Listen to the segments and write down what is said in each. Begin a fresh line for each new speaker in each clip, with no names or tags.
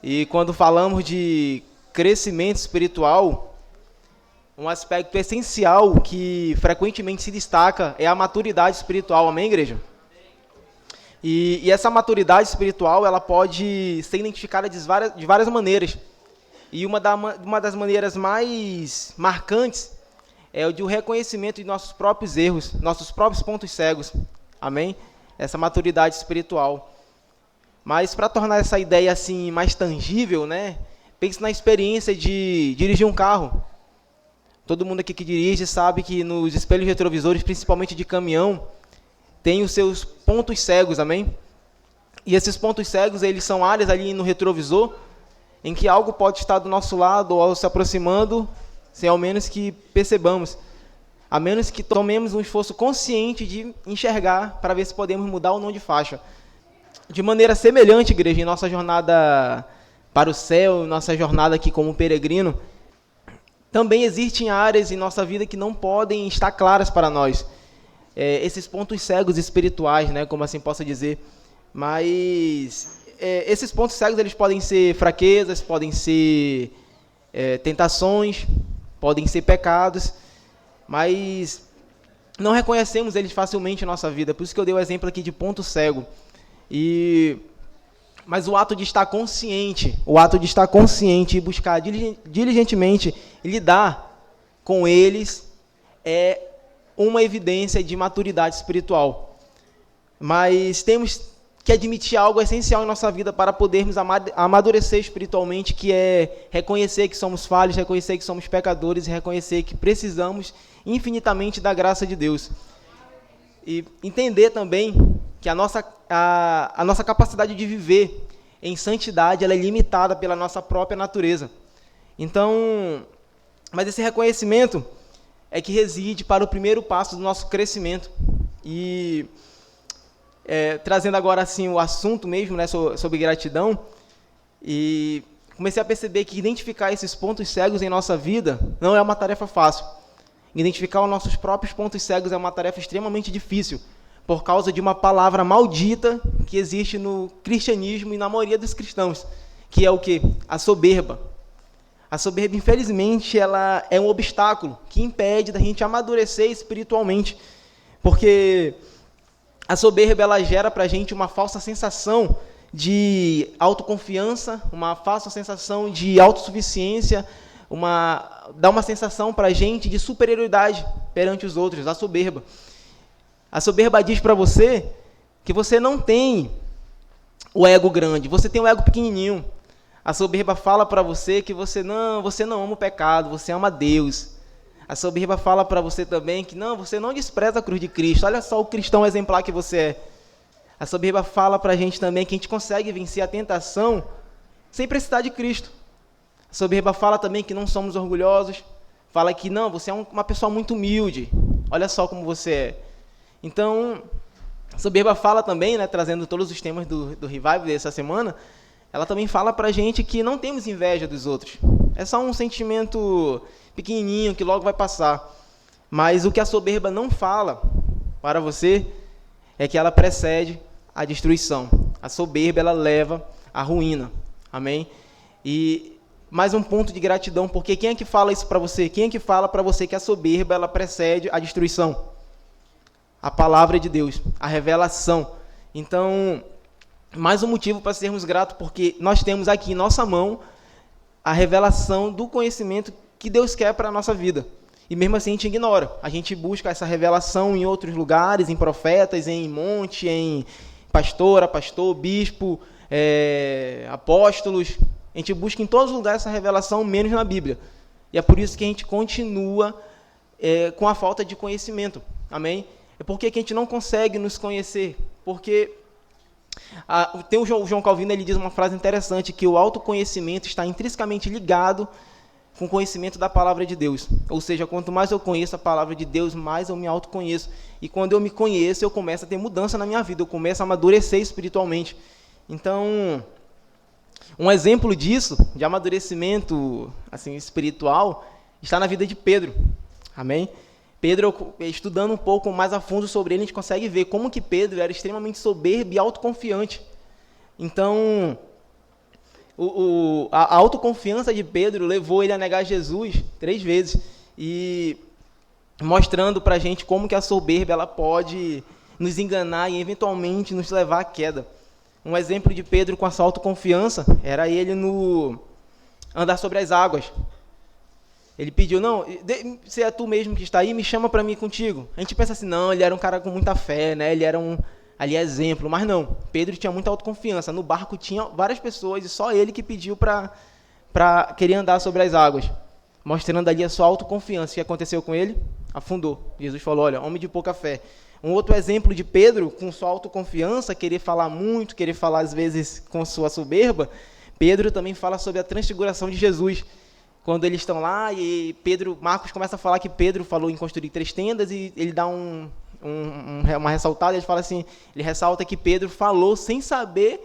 E quando falamos de crescimento espiritual, um aspecto essencial que frequentemente se destaca é a maturidade espiritual, amém, igreja? E essa maturidade espiritual, ela pode ser identificada de várias maneiras. E uma das maneiras mais marcantes é o de o reconhecimento de nossos próprios erros, nossos próprios pontos cegos, amém? Essa maturidade espiritual. Mas para tornar essa ideia assim mais tangível, né? Pense na experiência de dirigir um carro. Todo mundo aqui que dirige sabe que nos espelhos retrovisores, principalmente de caminhão, tem os seus pontos cegos, amém? E esses pontos cegos, eles são áreas ali no retrovisor em que algo pode estar do nosso lado ou se aproximando, sem ao menos que percebamos. A menos que tomemos um esforço consciente de enxergar para ver se podemos mudar ou não de faixa. De maneira semelhante, igreja, em nossa jornada para o céu, nossa jornada aqui como peregrino, também existem áreas em nossa vida que não podem estar claras para nós. Esses pontos cegos espirituais, né, como assim posso dizer. Mas esses pontos cegos, eles podem ser fraquezas, podem ser tentações, podem ser pecados, mas não reconhecemos eles facilmente em nossa vida. Por isso que eu dei o exemplo aqui de ponto cego. Mas o ato de estar consciente e buscar diligentemente lidar com eles é uma evidência de maturidade espiritual. Mas temos que admitir algo essencial em nossa vida para podermos amadurecer espiritualmente, que é reconhecer que somos falhos, reconhecer que somos pecadores e reconhecer que precisamos infinitamente da graça de Deus. E entender também que a nossa capacidade de viver em santidade ela é limitada pela nossa própria natureza. Então, mas esse reconhecimento é que reside para o primeiro passo do nosso crescimento. E trazendo agora assim o assunto mesmo, né, sobre gratidão, e comecei a perceber que identificar esses pontos cegos em nossa vida não é uma tarefa fácil. Identificar os nossos próprios pontos cegos é uma tarefa extremamente difícil, por causa de uma palavra maldita que existe no cristianismo e na maioria dos cristãos, que é o quê? A soberba. A soberba, infelizmente, ela é um obstáculo que impede da gente amadurecer espiritualmente, porque a soberba ela gera para a gente uma falsa sensação de autoconfiança, uma falsa sensação de autossuficiência, dá uma sensação para a gente de superioridade perante os outros, a soberba. A soberba diz para você que você não tem o ego grande, você tem o ego pequenininho. A soberba fala para você que você não ama o pecado, você ama Deus. A soberba fala para você também que você não despreza a cruz de Cristo. Olha só o cristão exemplar que você é. A soberba fala para a gente também que a gente consegue vencer a tentação sem precisar de Cristo. A soberba fala também que não somos orgulhosos. Fala que você é uma pessoa muito humilde. Olha só como você é. Então, a soberba fala também, né, trazendo todos os temas do Revival dessa semana, ela também fala para a gente que não temos inveja dos outros. É só um sentimento pequenininho que logo vai passar. Mas o que a soberba não fala para você é que ela precede a destruição. A soberba, ela leva à ruína. Amém? E mais um ponto de gratidão, porque quem é que fala isso para você? Quem é que fala para você que a soberba, ela precede a destruição? A palavra de Deus, a revelação. Então, mais um motivo para sermos gratos, porque nós temos aqui em nossa mão a revelação do conhecimento que Deus quer para a nossa vida. E mesmo assim a gente ignora. A gente busca essa revelação em outros lugares, em profetas, em monte, em pastor, bispo, apóstolos. A gente busca em todos os lugares essa revelação, menos na Bíblia. E é por isso que a gente continua com a falta de conhecimento. Amém? É porque que a gente não consegue nos conhecer. Porque tem o João Calvino, ele diz uma frase interessante, que o autoconhecimento está intrinsecamente ligado com o conhecimento da palavra de Deus. Ou seja, quanto mais eu conheço a palavra de Deus, mais eu me autoconheço. E quando eu me conheço, eu começo a ter mudança na minha vida, eu começo a amadurecer espiritualmente. Então, um exemplo disso, de amadurecimento assim, espiritual, está na vida de Pedro. Amém? Pedro, estudando um pouco mais a fundo sobre ele, a gente consegue ver como que Pedro era extremamente soberbo e autoconfiante. Então, A autoconfiança de Pedro levou ele a negar Jesus 3 vezes. E mostrando para a gente como que a soberba ela pode nos enganar e eventualmente nos levar à queda. Um exemplo de Pedro com a sua autoconfiança era ele no andar sobre as águas. Ele pediu, não, se é tu mesmo que está aí, me chama para mim contigo. A gente pensa assim, não, ele era um cara com muita fé, né? Ele era ali exemplo, mas não. Pedro tinha muita autoconfiança. No barco tinha várias pessoas e só ele que pediu para querer andar sobre as águas, mostrando ali a sua autoconfiança. O que aconteceu com ele? Afundou. Jesus falou, olha, homem de pouca fé. Um outro exemplo de Pedro, com sua autoconfiança, querer falar muito, querer falar às vezes com sua soberba, Pedro também fala sobre a transfiguração de Jesus. Quando eles estão lá e Marcos começa a falar que Pedro falou em construir 3 tendas e ele dá uma ressaltada, ele fala assim, ele ressalta que Pedro falou sem saber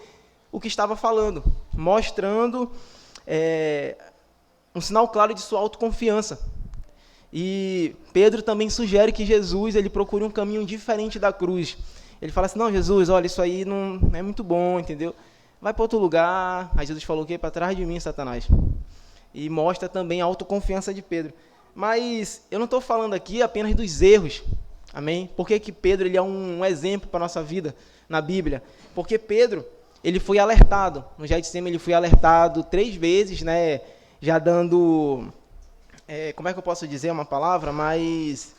o que estava falando, mostrando um sinal claro de sua autoconfiança. E Pedro também sugere que Jesus ele procure um caminho diferente da cruz. Ele fala assim, não, Jesus, olha, isso aí não é muito bom, entendeu? Vai para outro lugar. Aí Jesus falou o quê? Para trás de mim, Satanás. E mostra também a autoconfiança de Pedro. Mas eu não estou falando aqui apenas dos erros, amém? Por que Pedro ele é um exemplo para a nossa vida na Bíblia? Porque Pedro, ele foi alertado, no Getsemane ele foi alertado 3 vezes, né? Já dando, como é que eu posso dizer uma palavra? Mas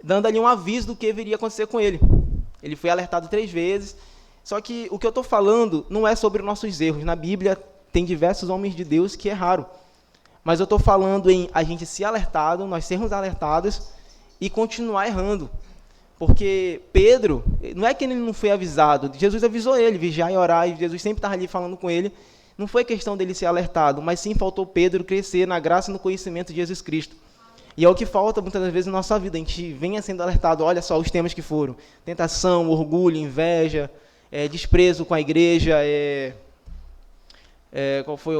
dando ali um aviso do que viria acontecer com ele. Ele foi alertado 3 vezes, só que o que eu estou falando não é sobre nossos erros. Na Bíblia tem diversos homens de Deus que erraram. Mas eu estou falando em a gente ser alertado, nós sermos alertados e continuar errando. Porque Pedro, não é que ele não foi avisado, Jesus avisou ele, vigiar e orar, e Jesus sempre estava ali falando com ele. Não foi questão dele ser alertado, mas sim faltou Pedro crescer na graça e no conhecimento de Jesus Cristo. E é o que falta muitas das vezes na nossa vida, a gente venha sendo alertado, olha só os temas que foram, tentação, orgulho, inveja, desprezo com a igreja, qual foi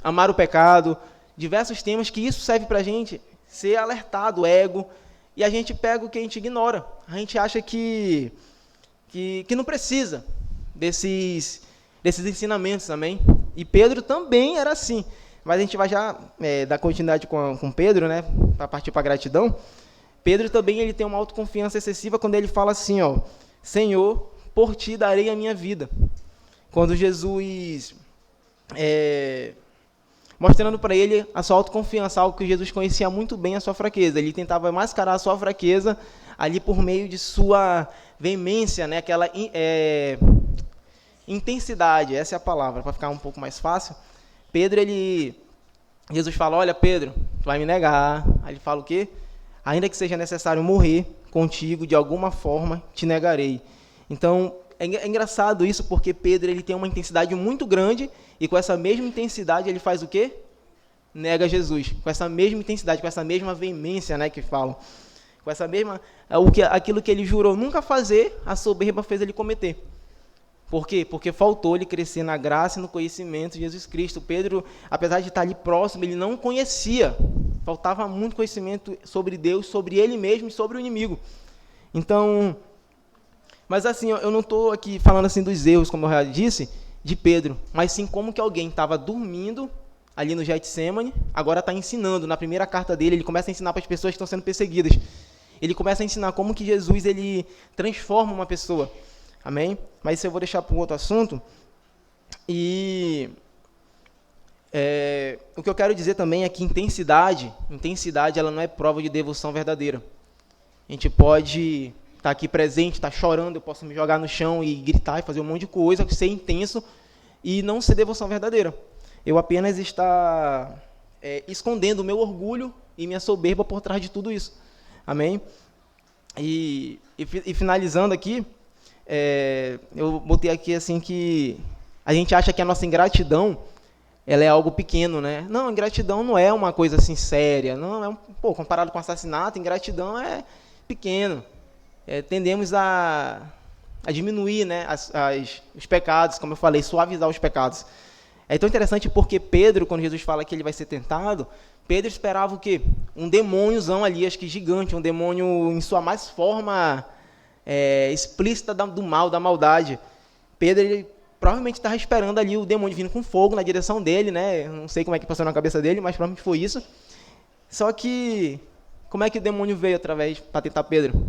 amar o pecado, diversos temas que isso serve para a gente ser alertado, ego, e a gente pega o que a gente ignora, a gente acha que não precisa desses ensinamentos, amém? E Pedro também era assim, mas a gente vai já dar continuidade com Pedro, né, para partir para a gratidão. Pedro também ele tem uma autoconfiança excessiva quando ele fala assim, ó, Senhor, por ti darei a minha vida. Quando Jesus, mostrando para ele a sua autoconfiança, algo que Jesus conhecia muito bem a sua fraqueza. Ele tentava mascarar a sua fraqueza ali por meio de sua veemência, né, aquela intensidade, essa é a palavra, para ficar um pouco mais fácil. Pedro, Jesus fala, olha Pedro, tu vai me negar. Aí ele fala o quê? Ainda que seja necessário morrer contigo, de alguma forma te negarei. Então, é engraçado isso, porque Pedro ele tem uma intensidade muito grande, e com essa mesma intensidade ele faz o quê? Nega Jesus. Com essa mesma intensidade, com essa mesma veemência, né, que falam. Com essa mesma, aquilo que ele jurou nunca fazer, a soberba fez ele cometer. Por quê? Porque faltou ele crescer na graça e no conhecimento de Jesus Cristo. Pedro, apesar de estar ali próximo, ele não conhecia. Faltava muito conhecimento sobre Deus, sobre ele mesmo e sobre o inimigo. Então, mas assim, eu não estou aqui falando assim dos erros, como eu já disse, de Pedro, mas sim como que alguém estava dormindo ali no Getsemane, agora está ensinando. Na primeira carta dele, ele começa a ensinar para as pessoas que estão sendo perseguidas. Ele começa a ensinar como que Jesus ele transforma uma pessoa. Amém? Mas isso eu vou deixar para um outro assunto. E o que eu quero dizer também é que intensidade ela não é prova de devoção verdadeira. A gente pode estar aqui presente, estar chorando, eu posso me jogar no chão e gritar e fazer um monte de coisa, ser intenso e não ser devoção verdadeira. Eu apenas estar escondendo o meu orgulho e minha soberba por trás de tudo isso. Amém? E finalizando aqui, eu botei aqui assim que a gente acha que a nossa ingratidão ela é algo pequeno, né? Não, ingratidão não é uma coisa assim séria, não comparado com assassinato, ingratidão é pequeno. Tendemos a diminuir, né, os pecados, como eu falei, suavizar os pecados. É tão interessante porque Pedro, quando Jesus fala que ele vai ser tentado, Pedro esperava o quê? Um demôniozão ali, acho que gigante, um demônio em sua mais forma explícita do mal, da maldade. Pedro ele provavelmente estava esperando ali o demônio vindo com fogo na direção dele, né? Eu não sei como é que passou na cabeça dele, mas provavelmente foi isso. Só que, como é que o demônio veio para tentar Pedro?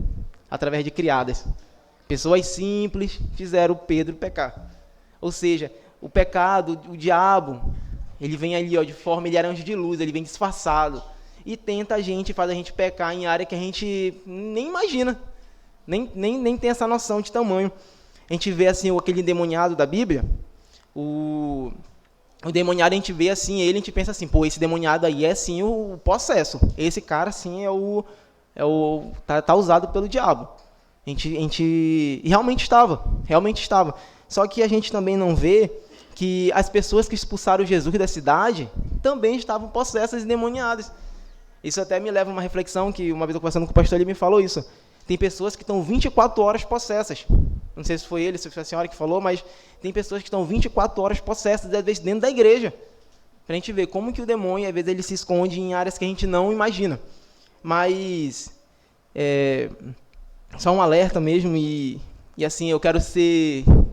Através de criadas. Pessoas simples fizeram Pedro pecar. Ou seja, o pecado, o diabo, ele vem ali, ó, ele era anjo de luz, ele vem disfarçado e tenta a gente, faz a gente pecar em área que a gente nem imagina, nem tem essa noção de tamanho. A gente vê assim aquele endemoniado da Bíblia, o demoniado, a gente vê assim ele, a gente pensa assim, pô, esse demoniado aí é sim o possesso, esse cara sim tá usado pelo diabo. A gente realmente estava. Só que a gente também não vê que as pessoas que expulsaram Jesus da cidade também estavam possessas e endemoniadas. Isso até me leva a uma reflexão que uma vez eu conversando com o pastor, ele me falou isso. Tem pessoas que estão 24 horas possessas. Não sei se foi ele, se foi a senhora que falou, mas tem pessoas que estão 24 horas possessas, às vezes dentro da igreja. Para a gente ver como que o demônio, às vezes, ele se esconde em áreas que a gente não imagina. Mas, só um alerta mesmo, e assim, eu quero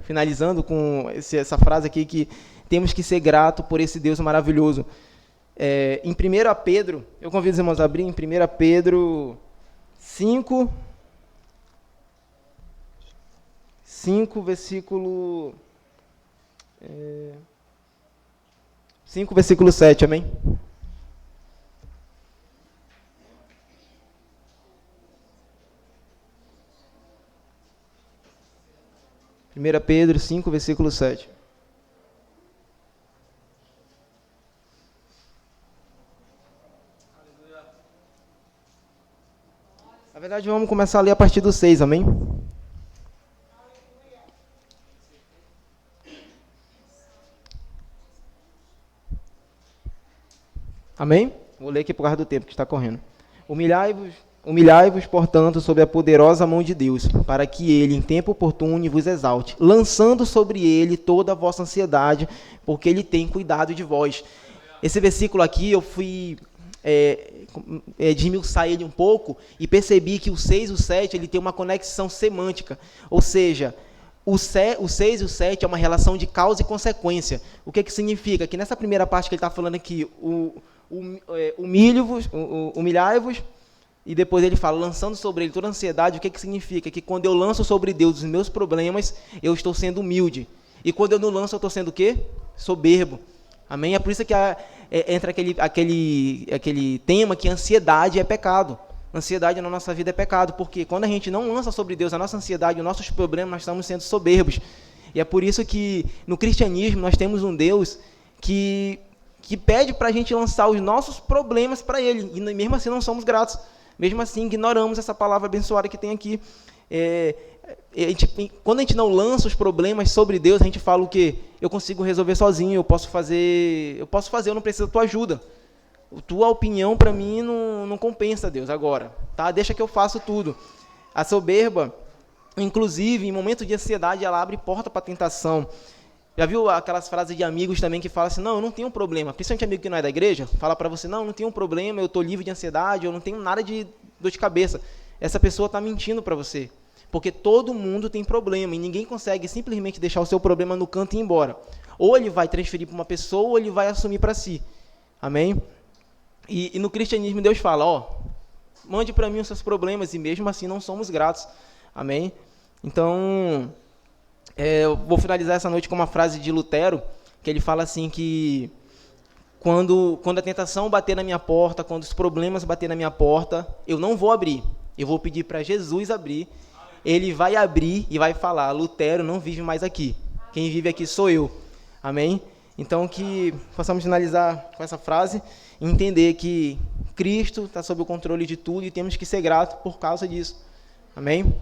finalizando com essa frase aqui, que temos que ser grato por esse Deus maravilhoso. Em 1 Pedro, eu convido os irmãos a abrir, em 1 Pedro 5, versículo 7, amém? Primeira Pedro 5, versículo 7. Na verdade, vamos começar a ler a partir do 6, amém? Amém? Vou ler aqui por causa do tempo que está correndo. Humilhai-vos, portanto, sob a poderosa mão de Deus, para que ele, em tempo oportuno, vos exalte, lançando sobre ele toda a vossa ansiedade, porque ele tem cuidado de vós. Esse versículo aqui, eu fui desmiuçar ele um pouco e percebi que o 6 e o 7 ele tem uma conexão semântica, ou seja, o 6 e o 7 é uma relação de causa e consequência. O que significa? Que nessa primeira parte que ele está falando aqui, humilhai-vos, e depois ele fala, lançando sobre ele toda a ansiedade, o que significa? Que quando eu lanço sobre Deus os meus problemas, eu estou sendo humilde. E quando eu não lanço, eu estou sendo o quê? Soberbo. Amém? É por isso que entra aquele tema que ansiedade é pecado. Ansiedade na nossa vida é pecado, porque quando a gente não lança sobre Deus a nossa ansiedade, os nossos problemas, nós estamos sendo soberbos. E é por isso que no cristianismo nós temos um Deus que pede para a gente lançar os nossos problemas para Ele, e mesmo assim não somos gratos. Mesmo assim, ignoramos essa palavra abençoada que tem aqui. Quando a gente não lança os problemas sobre Deus, a gente fala o quê? Eu consigo resolver sozinho, eu posso fazer, eu não preciso da tua ajuda. Tua opinião, para mim, não compensa, Deus, agora. Tá? Deixa que eu faço tudo. A soberba, inclusive, em momentos de ansiedade, ela abre porta para a tentação. Já viu aquelas frases de amigos também que falam assim, não, eu não tenho problema, principalmente amigo que não é da igreja, fala para você, não tenho problema, eu estou livre de ansiedade, eu não tenho nada de dor de cabeça. Essa pessoa está mentindo para você, porque todo mundo tem problema e ninguém consegue simplesmente deixar o seu problema no canto e ir embora. Ou ele vai transferir para uma pessoa, ou ele vai assumir para si. Amém? E no cristianismo Deus fala, mande para mim os seus problemas, e mesmo assim não somos gratos. Amém? Então, eu vou finalizar essa noite com uma frase de Lutero, que ele fala assim que quando a tentação bater na minha porta, quando os problemas bater na minha porta, eu não vou abrir, eu vou pedir para Jesus abrir, ele vai abrir e vai falar, Lutero não vive mais aqui, quem vive aqui sou eu. Amém? Então que possamos finalizar com essa frase e entender que Cristo está sob o controle de tudo e temos que ser gratos por causa disso. Amém?